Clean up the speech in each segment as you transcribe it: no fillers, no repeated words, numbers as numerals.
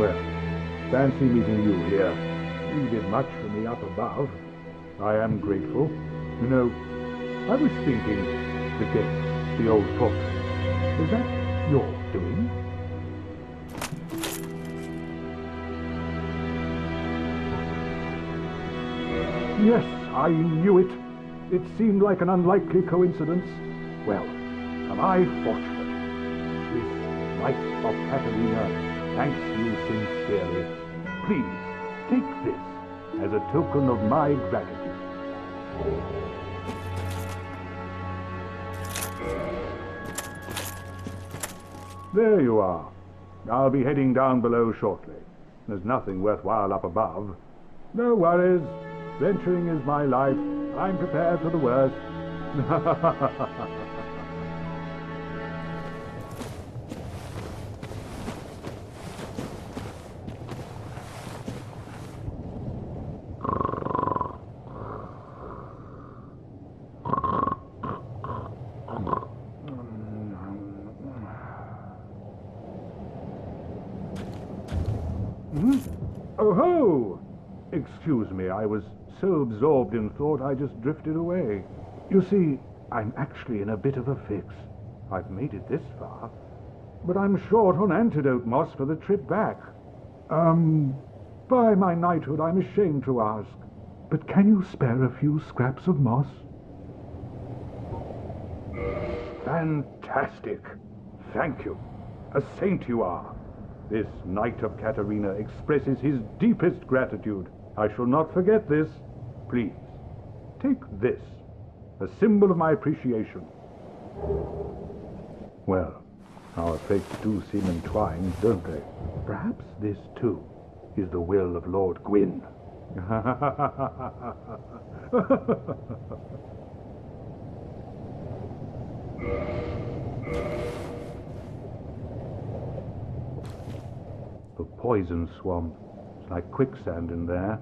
Well, fancy meeting you here. You did much for me up above. I am grateful. You know, I was thinking, the gate, the old fortress, is that your doing? Yes, I knew it. It seemed like an unlikely coincidence. Well, am I fortunate? This Knight of Catarina thanks you sincerely. Please, take this as a token of my gratitude. There you are. I'll be heading down below shortly. There's nothing worthwhile up above. No worries. Venturing is my life. I'm prepared for the worst. Oh ho! Excuse me, I was so absorbed in thought I just drifted away. You see, I'm actually in a bit of a fix. I've made it this far, but I'm short on antidote moss for the trip back. By my knighthood, I'm ashamed to ask, but can you spare a few scraps of moss? Fantastic! Thank you. A saint you are. This Knight of Catarina expresses his deepest gratitude. I shall not forget this. Please, take this, a symbol of my appreciation. Well, our fates do seem entwined, don't they? Perhaps this, too, is the will of Lord Gwyn. The poison swamp. It's like quicksand in there.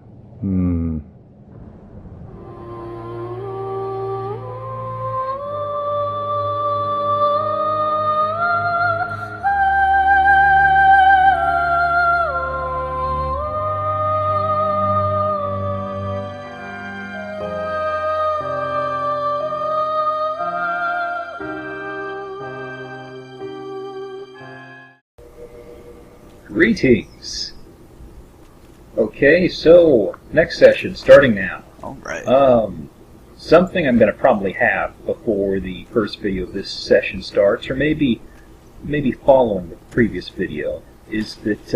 Greetings. Okay, so next session starting now. All right. Something I'm going to probably have before the first video of this session starts, or maybe following the previous video, is that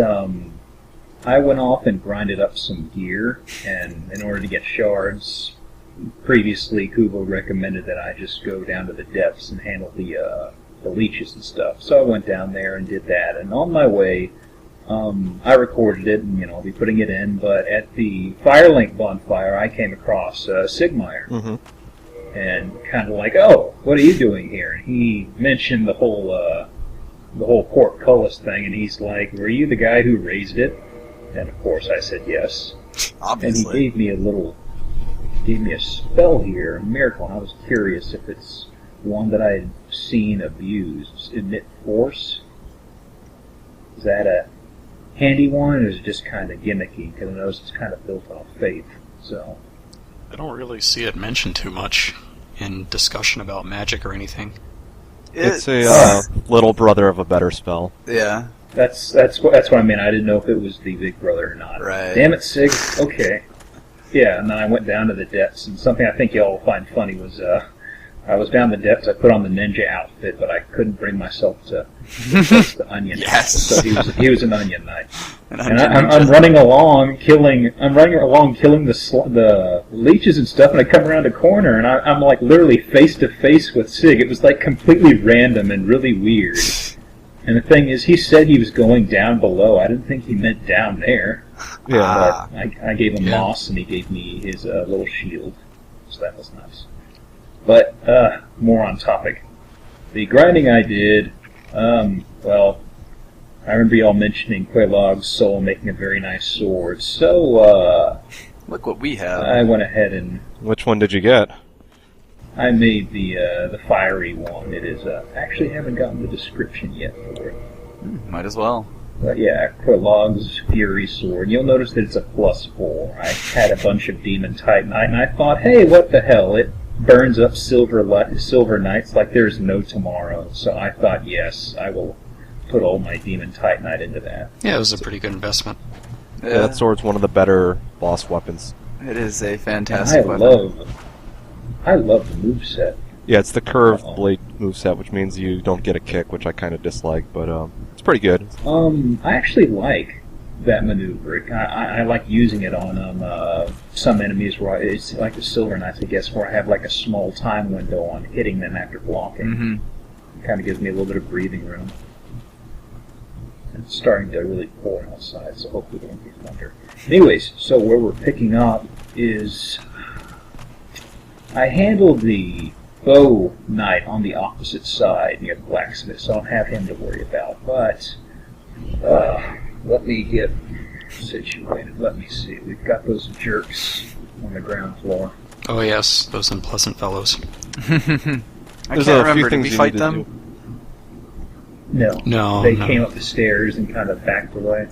I went off and grinded up some gear, and in order to get shards, previously Kubo recommended that I just go down to the depths and handle the leeches and stuff. So I went down there and did that, and on my way, I recorded it, and I'll be putting it in. But at the Firelink bonfire, I came across Sigmeyer, and kind of like, "Oh, what are you doing here?" And he mentioned the whole portcullis thing, and he's like, "Were you the guy who raised it?" And of course, I said yes. Obviously. And he gave me a spell here, a miracle. And I was curious if it's one that I had seen abused. Emit force. Is that a handy one, or is it just kind of gimmicky? Because I notice it's kind of built off faith. So I don't really see it mentioned too much in discussion about magic or anything. It's a little brother of a better spell. Yeah. That's what I mean. I didn't know if it was the big brother or not. Right. Damn it, Sig. Okay. Yeah, and then I went down to the depths, and something I think y'all will find funny was I was down the depths. I put on the ninja outfit, but I couldn't bring myself to touch the onion. Yes. So he was an onion knight. And I'm running along killing the leeches and stuff, and I come around a corner, and I'm like literally face to face with Sig. It was like completely random and really weird. And the thing is, he said he was going down below. I didn't think he meant down there. Yeah. But I gave him moss, and he gave me his little shield. So that was nice. But, more on topic. The grinding I did, well, I remember y'all mentioning Quelaag's soul making a very nice sword. So, look what we have. I went ahead and... Which one did you get? I made the fiery one. It is, actually haven't gotten the description yet for it. Might as well. But yeah, Quelaag's Fury Sword. You'll notice that it's a +4. I had a bunch of Demon Titanite, and I thought, hey, what the hell? It burns up silver knights like there's no tomorrow. So I thought, yes, I will put all my Demon Titanite into that. Yeah, it was a pretty good investment. Yeah, that sword's one of the better boss weapons. It is a fantastic weapon. I love the moveset. Yeah, it's the curved blade moveset, which means you don't get a kick, which I kind of dislike, but it's pretty good. I actually like that maneuver. I like using it on some enemies where it's like the Silver Knights, I guess, where I have like a small time window on hitting them after blocking. Mm-hmm. It kind of gives me a little bit of breathing room. It's starting to really pour outside, so hopefully it won't be thunder. Anyways, so where we're picking up is I handled the bow knight on the opposite side near the blacksmith, so I don't have him to worry about. But let me get situated. Let me see. We've got those jerks on the ground floor. Oh yes, those unpleasant fellows. I There's can't a few remember. Did things we you fight need to them? do. No. No. They came up the stairs and kind of backed away.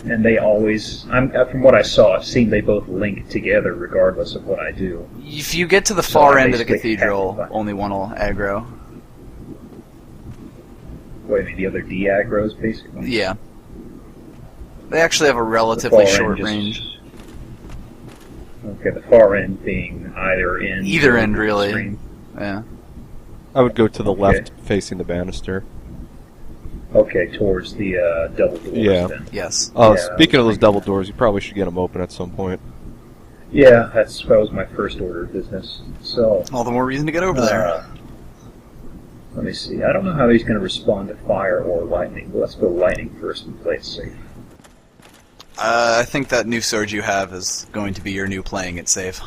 And they always, from what I saw, it seemed they both link together regardless of what I do. If you get to the So far I end of the basically cathedral, have to- only one will aggro. What do you mean, the other D-aggros, basically? Yeah. They actually have a relatively The far short end just- range. Okay, the far end being either end. Either or end, really. extreme. Yeah. I would go to the Okay. left, facing the banister. Okay, towards the double doors Yeah. then. Yes. Yeah, Speaking of those I- double doors, you probably should get them open at some point. Yeah, that was my first order of business. So, All the more reason to get over there. let me see. I don't know how he's going to respond to fire or lightning, but let's go lightning first and play it safe. I think that new sword you have is going to be your new playing it safe.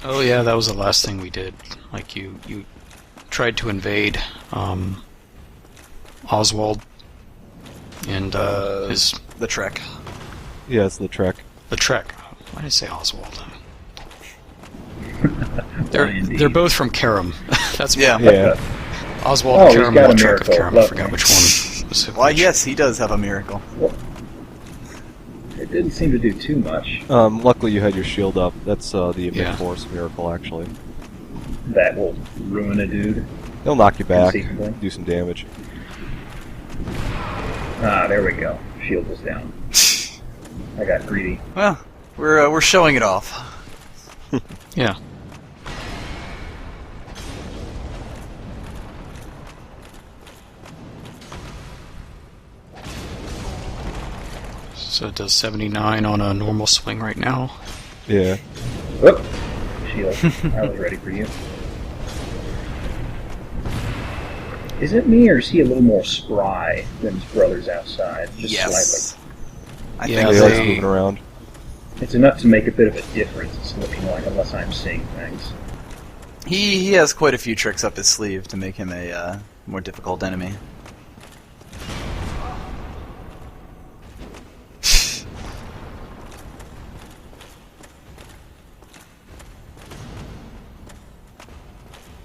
Oh yeah, that was the last thing we did. Like you tried to invade Oswald and his The trek. Yeah, it's the trek. the Trek. Why did I say Oswald? Indeed. They're both from Karam. That's Yeah. Yeah. Oswald Oh, he's Karam, got a Trek of miracle. Karam. I Lovely. forgot which one. specifically. Why, yes, he does have a miracle. It didn't seem to do too much. Luckily you had your shield up. That's the Emit Yeah. Force miracle, actually. That will ruin a dude. He'll knock you back, Conceivably. do some damage. Ah, there we go. Shield was down. I got greedy. Well, we're showing it off. Yeah. So it does 79 on a normal swing right now. Yeah. Whoop! Shield. I was ready for you. Is it me, or is he a little more spry than his brothers outside? Just Yes. I Yeah, think He they- likes moving around. slightly. It's enough to make a bit of a difference, it's looking like, unless I'm seeing things. he has quite a few tricks up his sleeve to make him a more difficult enemy.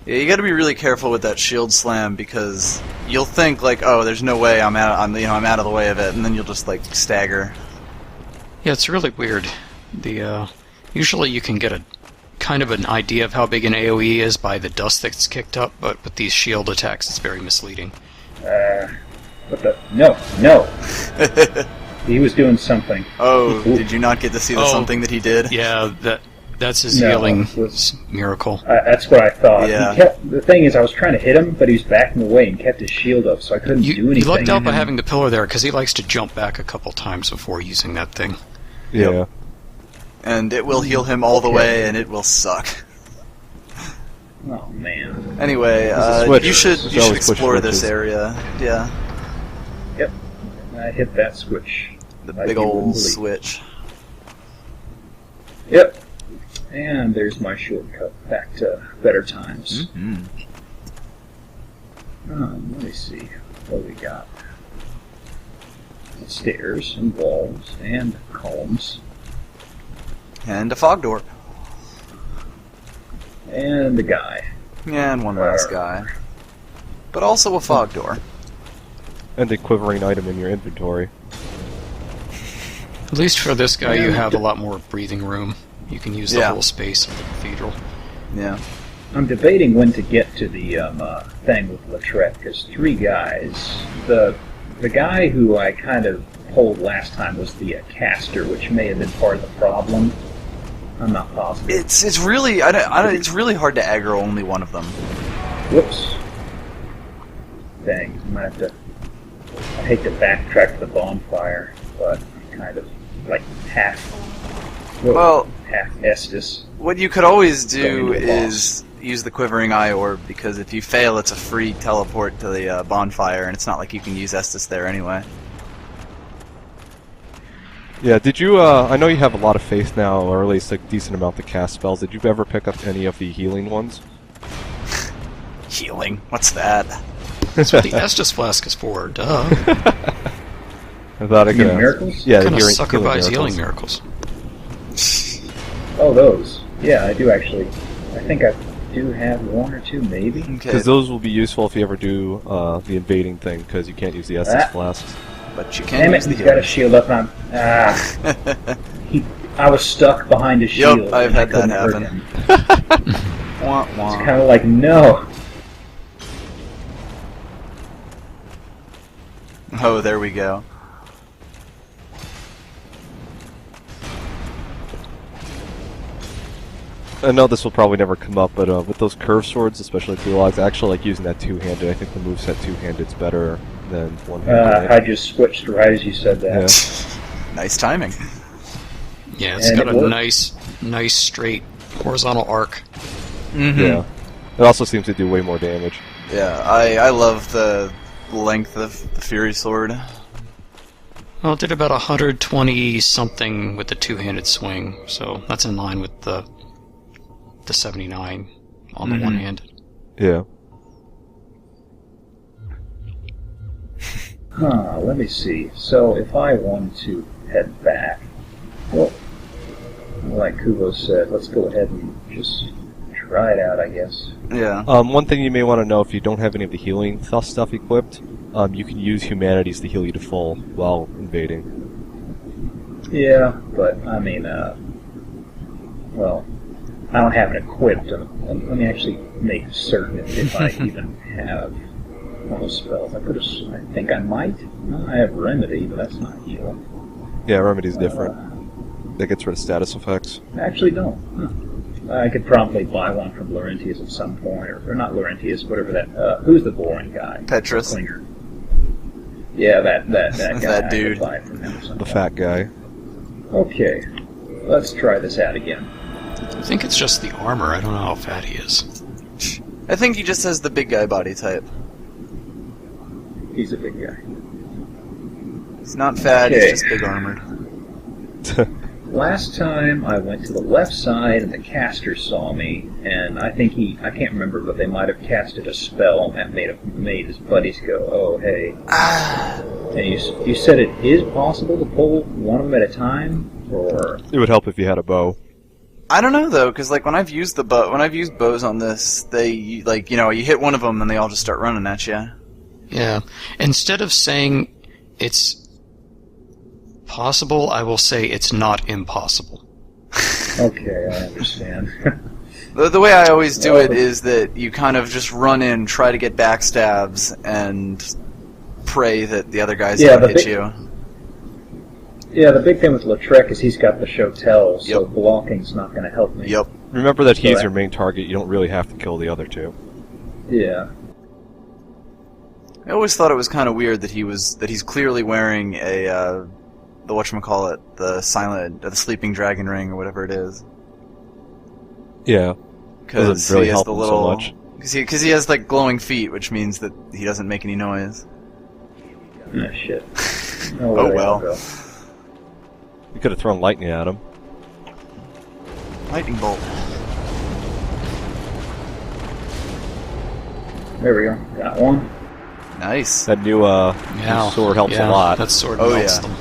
Yeah, you got to be really careful with that shield slam because you'll think like, oh, there's no way I'm out of the way of it, and then you'll just like stagger. Yeah, it's really weird. Usually you can get a kind of an idea of how big an AoE is by the dust that's kicked up, but with these shield attacks, it's very misleading. What the? No! He was doing something. Oh, did you not get to see the Oh. something that he did? Yeah, that's his No, healing it was- miracle. That's what I thought. Yeah. The thing is, I was trying to hit him, but he was backing away and kept his shield up, so I couldn't do You anything. lucked out by having the pillar there, because he likes to jump back a couple times before using that thing. Yeah. And it will heal him all the Okay. way, and it will suck. Oh man. Anyway, a switch. you should There's you should always switch explore this switches. area. Yeah, Yep. I hit that switch. the like big you old wouldn't believe. switch. Yep. And there's my shortcut back to better times. Mm. Let me see what we got. Stairs and walls and columns And a fog door. and the guy. Yeah, and one last guy. But also a fog door. And a quivering item in your inventory. At least for this guy, you have a lot more breathing room. You can use the whole space of the cathedral. Yeah. I'm debating when to get to the thing with Lautrec, because 3 guys. The guy who I kind of pulled last time was the caster, which may have been part of the problem. I'm not positive. It's really it's really hard to aggro only one of them. Whoops. Dang, I might have to. I hate to backtrack to the bonfire, but I'm kind of like half. Well, half Estus. What you could always do is use the Quivering Eye Orb, because if you fail, it's a free teleport to the bonfire, and it's not like you can use Estus there anyway. Yeah, did you, I know you have a lot of faith now, or at least a decent amount to cast spells. Did you ever pick up any of the healing ones? Healing? What's that? That's what the Estus Flask is for, duh. I thought I could ask. Miracles? Yeah, Kind the of sucker buys healing miracles. Oh, those. Yeah, I do actually. I think I do have 1 or 2, maybe. Because those will be useful if you ever do the invading thing, because you can't use the Estus Flasks. But you can Damn it, use the he's got a shield up on. I was stuck behind a shield. Yep, I've had that happen. Wah, wah. It's kind of like, no. Oh, there we go. I know this will probably never come up, but with those curved swords, especially Quelaag's, I actually like using that two-handed. I think the moveset two-handed's better than one-handed. I just switched right as you said that. Yeah. Nice timing. Yeah, it's got a nice straight horizontal arc. Mm-hmm. Yeah. It also seems to do way more damage. Yeah, I love the length of the Fury Sword. Well, it did about 120-something with the two-handed swing, so that's in line with the 79 on the one-handed. Yeah. Let me see. So if I want to head back, well, like Kubo said, let's go ahead and just try it out, I guess. Yeah. One thing you may want to know, if you don't have any of the healing stuff equipped, you can use Humanities to heal you to full while invading. Yeah, but, I mean, well, I don't have it equipped. Let me actually make certain if I even have one of those spells. I think I might. No, I have Remedy, but that's not heal. Yeah, Remedy's different. That gets rid of status effects. I actually don't. I could probably buy one from Laurentius at some point, or not Laurentius, whatever that. Who's the boring guy? Petrus. Klinger. Yeah, that guy. That dude. I could buy it from him The fat guy. Okay, let's try this out again. I think it's just the armor. I don't know how fat he is. I think he just has the big guy body type. He's a big guy. He's not fat, Okay. he's just big armored. Last time I went to the left side and the caster saw me, and I think I can't remember, but they might have casted a spell that made his buddies go, oh, hey. And you said it is possible to pull one of them at a time, or? It would help if you had a bow. I don't know though, because like when I've used bows on this, they like you hit one of them and they all just start running at you. Yeah. Instead of saying it's possible, I will say it's not impossible. Okay, I understand. The way I always do it is that you kind of just run in, try to get backstabs, and pray that the other guys don't hit you. Yeah, the big thing with Lautrec is he's got the show tell, so blocking's not going to help me. Yep. Remember that he's your main target. You don't really have to kill the other two. Yeah. I always thought it was kind of weird that he's clearly wearing the whatchamacallit, the sleeping dragon ring or whatever it is. Yeah. Because really he has help the him little. so much. Because he has like glowing feet, which means that he doesn't make any noise. Oh, shit. Oh well. You could have thrown lightning at him. Lightning bolt. There we go. Got one. Nice. That new sword helps a lot. That sword Oh, melts yeah. them.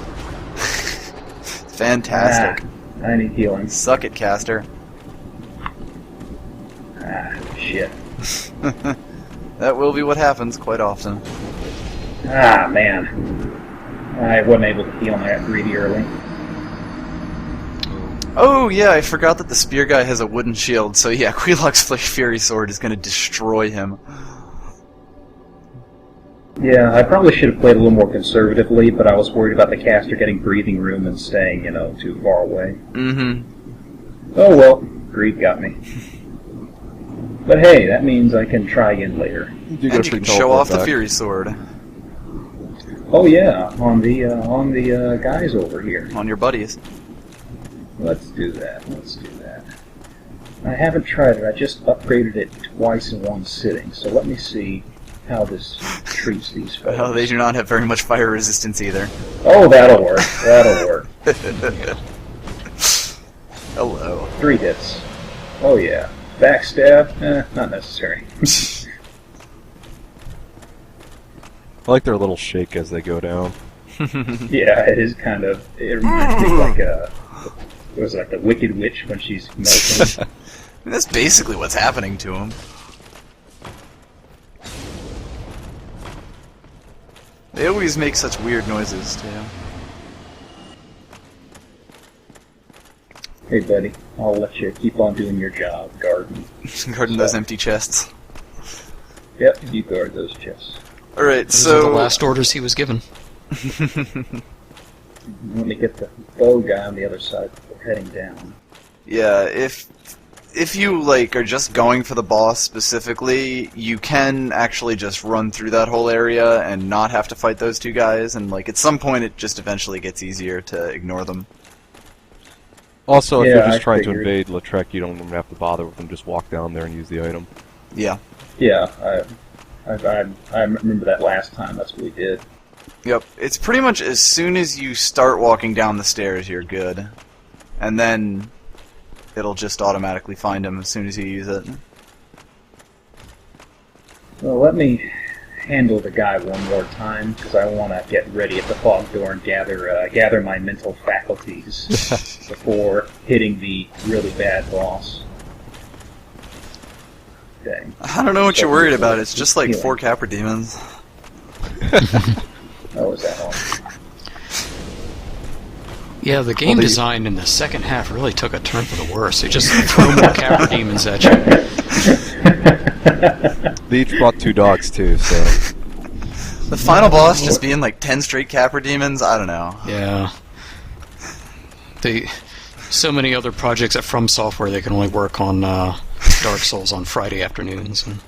Fantastic. I need healing. Suck it, caster. Ah, shit. That will be what happens quite often. Ah, man. I wasn't able to heal my greedy early. Oh, yeah, I forgot that the spear guy has a wooden shield, so yeah, Quelaag's Fury Sword is going to destroy him. Yeah, I probably should have played a little more conservatively, but I was worried about the caster getting breathing room and staying, too far away. Mm-hmm. Oh well, greed got me. But hey, that means I can try again later. And you can show off the Fury Sword. Oh yeah, on the guys over here. On your buddies. Let's do that. I haven't tried it. I just upgraded it twice in one sitting. So let me see how this treats these folks. Well, they do not have very much fire resistance either. Oh, that'll work. That'll work. Hello. 3 hits. Oh yeah. Backstab? Not necessary. I like their little shake as they go down. Yeah, it is kind of. It reminds me like it was like the Wicked Witch when she's melting. I mean, that's basically what's happening to him. They always make such weird noises, too. Hey, buddy, I'll let you keep on doing your job, garden. Guarding those empty chests. Yep, you guard those chests. Alright, Those are the so... last orders he was given. Let me get the bow guy on the other side before heading down. Yeah, if you, like, are just going for the boss specifically, you can actually just run through that whole area and not have to fight those two guys, and, like, at some point it just eventually gets easier to ignore them. Also, if Yeah, you're just I trying to figured. invade Lautrec, you don't even have to bother with them. Just walk down there and use the item. Yeah. Yeah, I remember that last time. That's what we did. Yep. It's pretty much as soon as you start walking down the stairs, you're good. And then it'll just automatically find him as soon as you use it. Well, let me handle the guy one more time, because I want to get ready at the fog door and gather my mental faculties before hitting the really bad boss. Dang. I don't know what you're worried about. It's just like 4 Capra demons. Oh, is that all? Yeah, the game design in the second half really took a turn for the worse. They just throw more Capra demons at you. They each brought 2 dogs too, so... The final boss just being like 10 straight Capra demons, I don't know. Yeah. So many other projects at From Software, they can only work on Dark Souls on Friday afternoons. And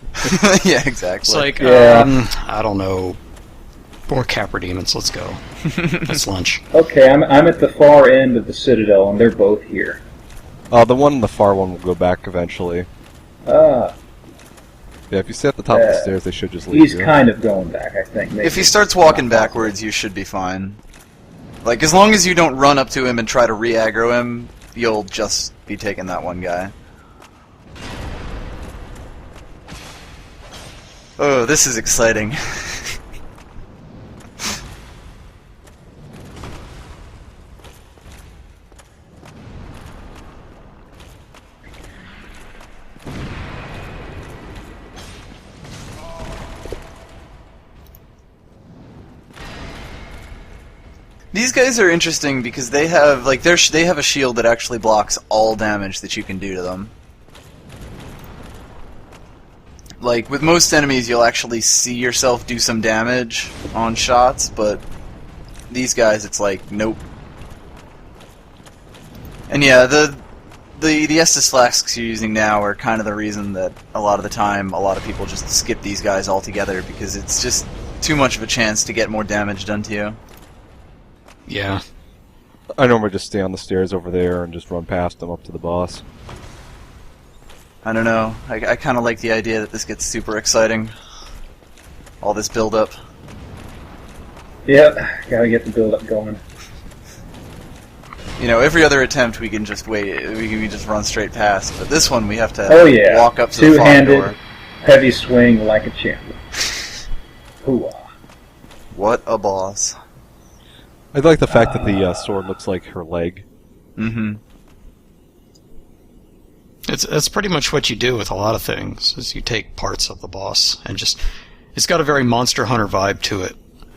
Yeah, exactly. it's like, Yeah. I don't know, more Capra demons, let's go. That's lunch. Okay, I'm at the far end of the Citadel, and they're both here. The one in the far one will go back eventually. Ah, Yeah, if you stay at the top of the stairs, they should just leave he's you. kind of going back, I think. Maybe. If he starts walking backwards, you should be fine. Like, as long as you don't run up to him and try to re-aggro him, you'll just be taking that one guy. Oh, this is exciting. These guys are interesting because they have they have a shield that actually blocks all damage that you can do to them. Like with most enemies, you'll actually see yourself do some damage on shots, but these guys, it's like nope. And yeah, the Estus flasks you're using now are kind of the reason that a lot of the time a lot of people just skip these guys altogether because it's just too much of a chance to get more damage done to you. Yeah. I normally just stay on the stairs over there and just run past them up to the boss. I don't know. I kind of like the idea that this gets super exciting. All this build-up. Yep, gotta get the build-up going. You know, every other attempt we can just wait. We can just run straight past. But this one we have to walk up to the fog Two-handed, door. heavy swing like a champion. Hooah. What a boss. I like the fact that the sword looks like her leg. Mm-hmm. That's pretty much what you do with a lot of things, is you take parts of the boss and just... It's got a very Monster Hunter vibe to it.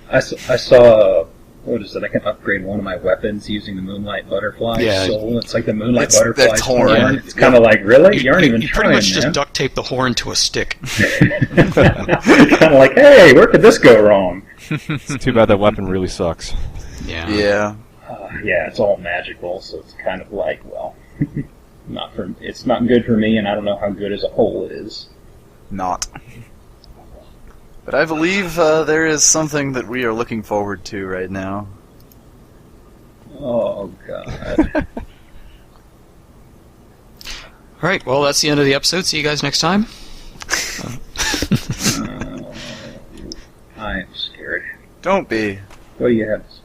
I saw, what is it, I can upgrade one of my weapons using the Moonlight Butterfly soul. It's like the Moonlight Butterfly's horn. Yeah. It's kind of like, really? You aren't even You trying, pretty much man. just duct tape the horn to a stick. Kind of like, hey, where could this go wrong? It's too bad that weapon really sucks. Yeah. Yeah. Yeah, it's all magical, so it's kind of like, well, it's not good for me, and I don't know how good as a whole it is. Not. But I believe there is something that we are looking forward to right now. Oh, God. Alright, well, that's the end of the episode. See you guys next time. I am scared. Don't be. What do you have to say?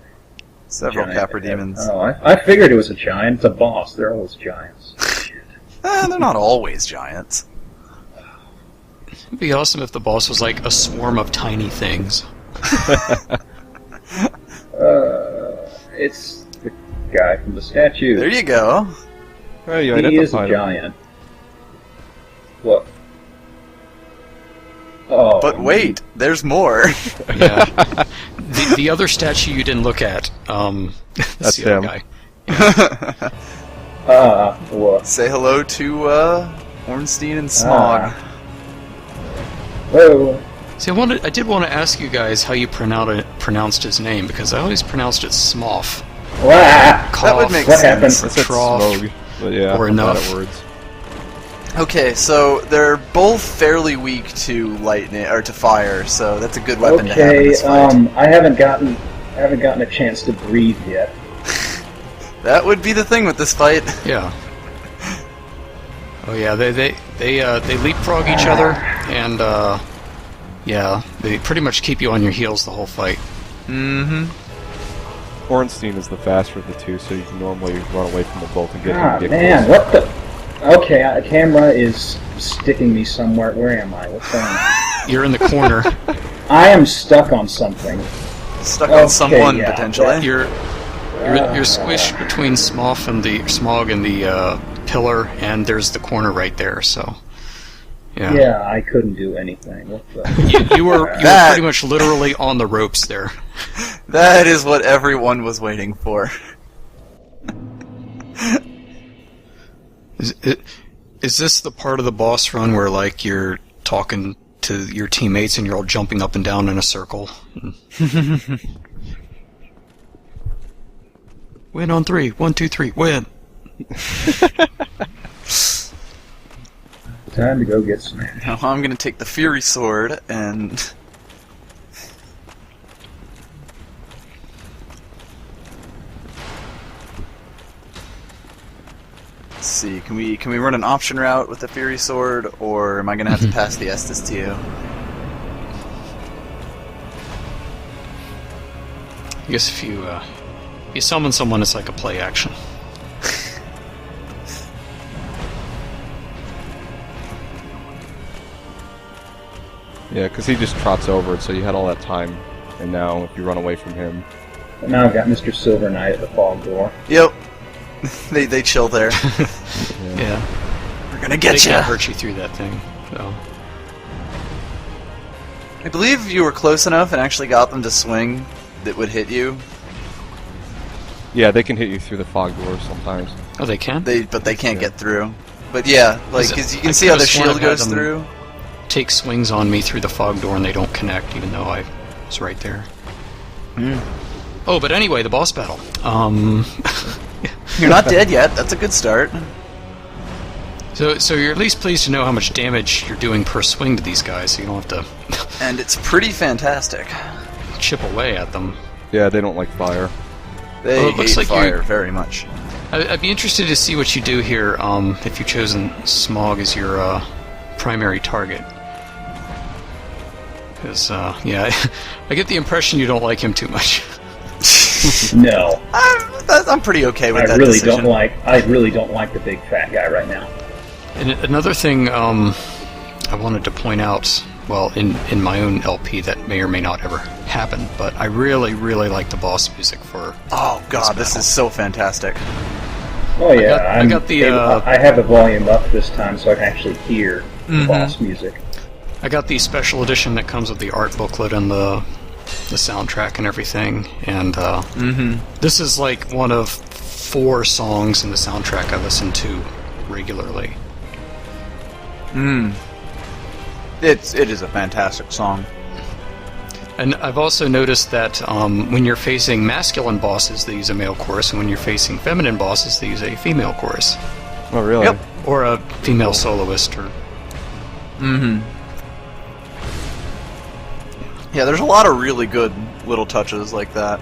Several Giant Capra demons. Oh, I figured it was a giant. It's a boss. They're always giants. Shit. They're not always giants. It'd be awesome if the boss was like a swarm of tiny things. It's the guy from the statue. There you go. Oh, you He is a identified him. giant. What? Oh, But wait, there's more. Yeah. The other statue you didn't look at, That's the other him. guy. What? Say hello to Ornstein and Smough. Whoa. See, I did want to ask you guys how you pronounced his name, because I always pronounced it Smough. Wow. That would make What sense. I said Trough. Smough, but yeah, Or I'm bad enough. at words. Okay, so they're both fairly weak to lightning or to fire, so that's a good weapon to have in Okay, this fight. I haven't gotten a chance to breathe yet. That would be the thing with this fight. Yeah. Oh yeah, they leapfrog each other, and yeah, they pretty much keep you on your heels the whole fight. Mm-hmm. Ornstein is the faster of the two, so you can normally run away from them both and get him Ah, to get man, close. what the... Okay, the camera is sticking me somewhere. Where am I? What's going on? You're in the corner. I am stuck on something. Stuck Okay, on someone, yeah, potentially. You're squished between Smough and the pillar, and there's the corner right there. So, yeah. Yeah, I couldn't do anything. What the... You were pretty much literally on the ropes there. That is what everyone was waiting for. Is this the part of the boss run where like you're talking to your teammates and you're all jumping up and down in a circle? Win on 3. 1, 2, 3. Win. Time to go get smashed. Now I'm gonna take the Fury Sword and... Let's see, can we run an option route with the Fury Sword, or am I gonna have to pass the Estus to you? I guess if you summon someone, it's like a play action. Yeah, because he just trots over it, so you had all that time, and now if you run away from him... But now I've got Mr. Silver Knight at the fog door. Yep. They chill there. Yeah. We're gonna They get can't you. hurt you through that thing. So. I believe you were close enough and actually got them to swing that would hit you. Yeah, they can hit you through the fog doors sometimes. Oh, they can? But they can't get through. But yeah, like, Is it- because you can I see how the could've sworn shield I had goes them- through. Take swings on me through the fog door and they don't connect, even though I was right there. Oh, but anyway, the boss battle. You're not dead yet. That's a good start. So you're at least pleased to know how much damage you're doing per swing to these guys, so you don't have to And it's pretty fantastic. chip away at them. Yeah, they don't like fire. They Well, it looks hate like fire very much. I'd be interested to see what you do here, if you've chosen Smough as your primary target. Because, yeah, I get the impression you don't like him too much. No, I'm pretty okay with I that really decision. I really don't like the big fat guy right now. And another thing I wanted to point out, well, in my own LP that may or may not ever happen, but I really, really like the boss music for Oh god, this battle. is so fantastic. Oh yeah, I got the. I have the volume up this time, so I can actually hear the boss music. I got the special edition that comes with the art booklet and the soundtrack and everything. And this is like one of 4 songs in the soundtrack I listen to regularly. It is a fantastic song. And I've also noticed that when you're facing masculine bosses, they use a male chorus, and when you're facing feminine bosses, they use a female chorus. Oh, really? Yep. Or a female soloist. Or Yeah, there's a lot of really good little touches like that.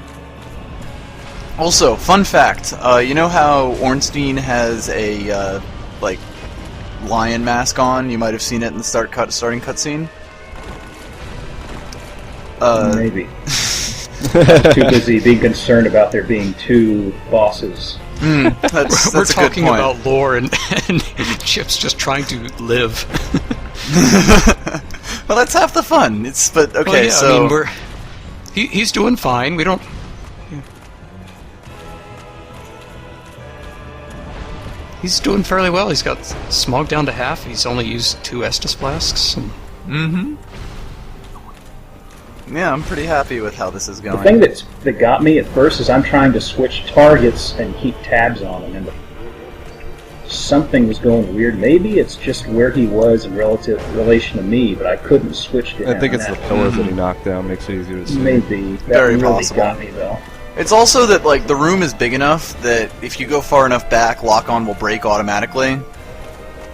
Also, fun fact, you know how Ornstein has a, like, lion mask on? You might have seen it in the starting cutscene. Maybe. Too busy being concerned about there being 2 bosses. That's we're a good talking point. about lore, and Chip's just trying to live. Well, that's half the fun. But okay, Well, yeah, so I mean, he's doing fine. We don't. He's doing fairly well. He's got Smough down to half. He's only used 2 Estus flasks. yeah, I'm pretty happy with how this is The going. thing that got me at first is I'm trying to switch targets and keep tabs on them, and something was going weird. Maybe it's just where he was in relation to me, but I couldn't switch to him. I think it's the pillars that he knocked down. Makes it easier to see. Maybe. That Very really possible. got me, though. It's also that like the room is big enough that if you go far enough back, lock-on will break automatically,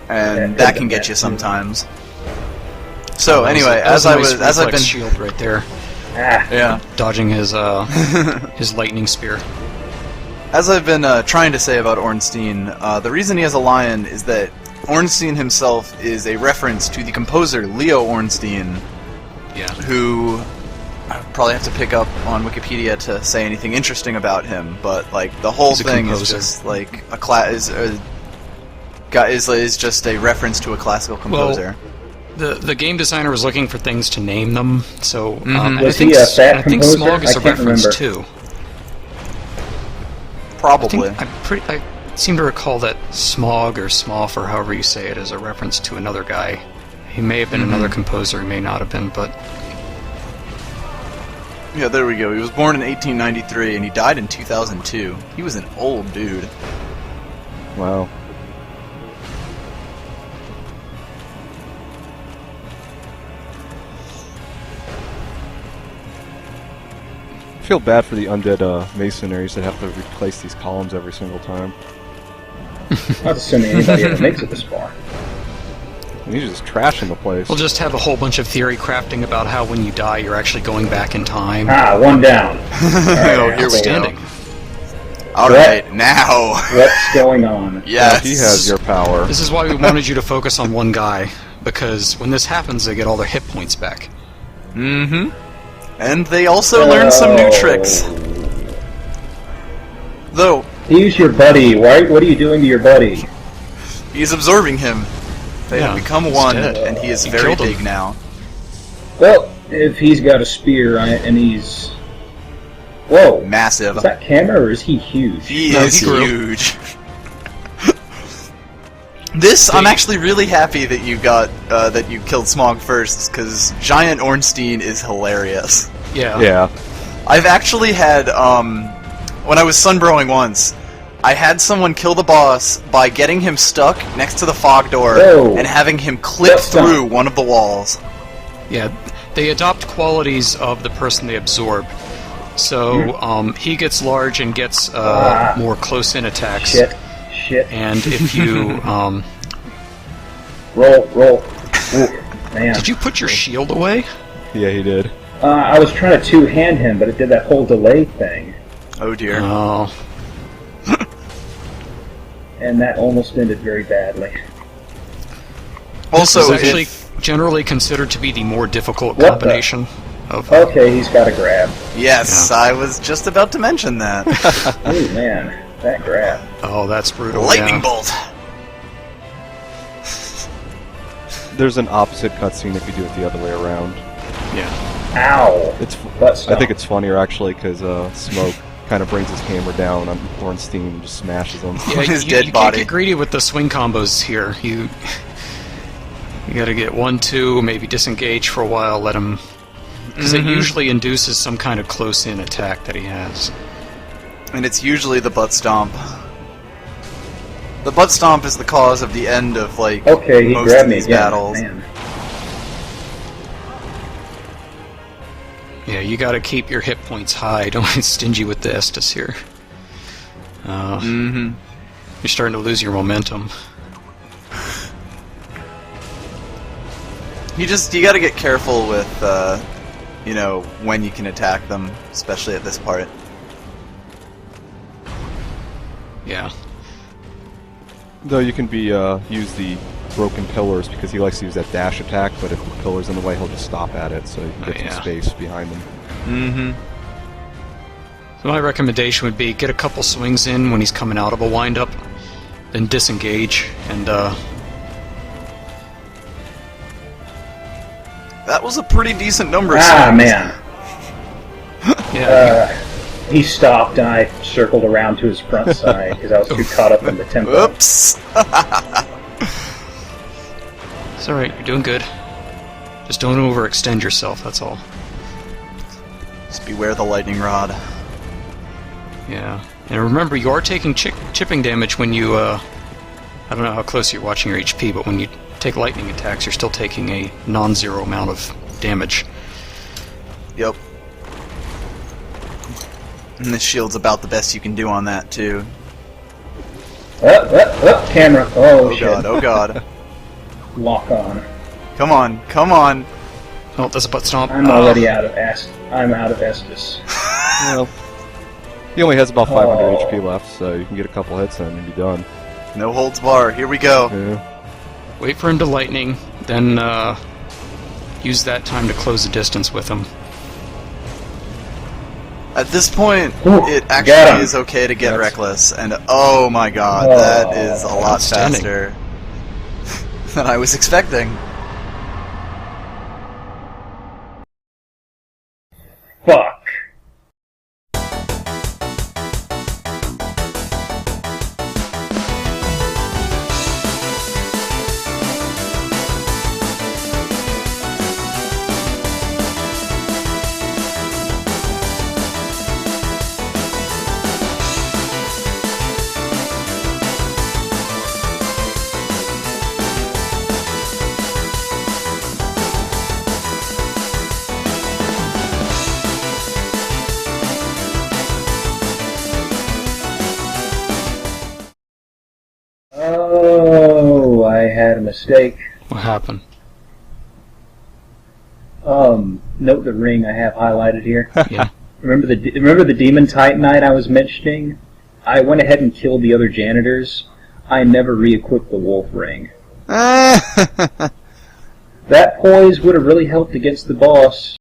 and that can get you sometimes. So anyway, as I've been shield right there, yeah, dodging his his lightning spear. as I've been trying to say about Ornstein, the reason he has a lion is that Ornstein himself is a reference to the composer Leo Ornstein, who I probably have to pick up on Wikipedia to say anything interesting about him, but like the whole thing is just like is just a reference to a classical composer. Well, the game designer was looking for things to name them, so Was he a fat I think composer? Smough is I a can't reference remember. too. Probably. I seem to recall that Smough or Smough or however you say it is a reference to another guy. He may have been another composer, he may not have been, but Yeah, there we go. He was born in 1893 and he died in 2002. He was an old dude. Wow. I feel bad for the undead masonries that have to replace these columns every single time. Not assuming anybody ever makes it this far. And he's just trashing the place. we'll just have a whole bunch of theory crafting about how when you die you're actually going back in time. One down. Oh, here we go. Outstanding. Alright, now. What's going on? Yes. He has your power. This is why we wanted you to focus on one guy, because when this happens they get all their hit points back. And they also learn some new tricks. Though, He's your buddy. What are you doing to your buddy? he's absorbing him. They have become one, dead. and he is He very killed him. big now. Well, if he's got a spear and he's... Whoa. Massive. Is that camera or is he huge? He No, is he grew. huge. I'm actually really happy that you got that you killed Smough first, because Giant Ornstein is hilarious. Yeah. I've actually had when I was sunbrowing once, I had someone kill the boss by getting him stuck next to the fog door Whoa. and having him clip That's through one of the walls. Yeah, they adopt qualities of the person they absorb. So he gets large and gets more close-in attacks. Shit. And if you Roll. Ooh, man. did you put your shield away? Yeah, he did. I was trying to two-hand him, but it did that whole delay thing. Oh dear. Oh, And that almost ended very badly. Also, this is actually if- generally considered to be the more difficult What the- combination of. Okay, he's got a grab. yes, I was just about to mention that. Oh man, that grab. Oh, that's brutal. Lightning yeah. bolt. There's an opposite cutscene if you do it the other way around. Yeah. Ow! It's. Butt stomp. I think it's funnier actually because Smough kind of brings his hammer down on Ornstein and just smashes him. Yeah, His you dead can't body. get greedy with the swing combos here. You gotta get 1-2, maybe disengage for a while, let him... Because it usually induces some kind of close-in attack that he has. And it's usually the butt stomp. The butt stomp is the cause of the end of, like, Okay, he most grabbed of me these again. battles. Man. Yeah, you gotta keep your hit points high. Don't get stingy with the Estus here. You're starting to lose your momentum. You gotta get careful with, you know, when you can attack them, especially at this part. Yeah. Though you can use the broken pillars because he likes to use that dash attack, but if the pillar's in the way, he'll just stop at it, so you can get some space behind him. So my recommendation would be get a couple swings in when he's coming out of a windup, then disengage, and That was a pretty decent number. Man. yeah. He stopped and I circled around to his front side because I was too caught up in the tempo. Oops. It's alright, you're doing good. Just don't overextend yourself, that's all. Just beware the lightning rod. Yeah. And remember, you are taking chipping damage when you, I don't know how close you're watching your HP, but when you take lightning attacks, you're still taking a non-zero amount of damage. Yep. And the shield's about the best you can do on that, too. Camera. Oh, Oh shit. god, oh god. Lock on. Come on, come on. Oh, that's a butt stomp. I'm already out of I'm out of Estus. Well, he only has about 500 Oh. HP left, so you can get a couple hits in and be done. No holds bar, here we go. Yeah. Wait for him to lightning, then use that time to close the distance with him. At this point, Ooh, it got actually him. is okay to get That's- reckless, and oh my god, that is a lot Outstanding. faster than I was expecting. Fuck. Oh, I had a mistake. What happened? Note the ring I have highlighted here. Yeah. Remember the demon titanite I was mentioning? I went ahead and killed the other janitors. I never re-equipped the wolf ring. That poise would have really helped against the boss.